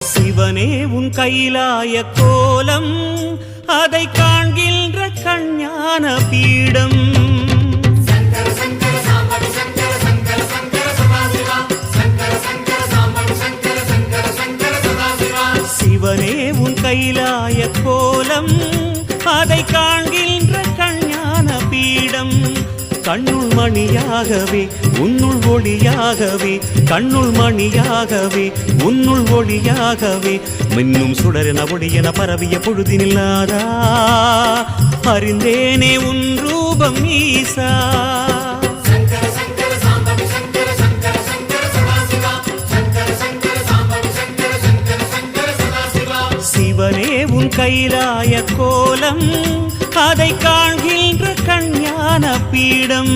சிவனே உன் கைலாய கோலம் அதை காண்கின்ற கஞ்ஞான பீடம் சிவனே உன் கைலாய கோலம் அதை காண்கின்ற கஞ்ஞான பீடம் கண்ணுள் மணியாகவே உன்னுள் ஒளியாகவே கண்ணுள் மணியாகவே உன்னுள் ஒளியாகவே மின்னும் சுடரென ஒளியென பரவிய பொழுதினில்லாதா அறிந்தேனே உன் ரூபம் ஈசா சிவனே உன் கைலாய கோலம் அதை காண்கின்ற கஞ்ஞான பீடம்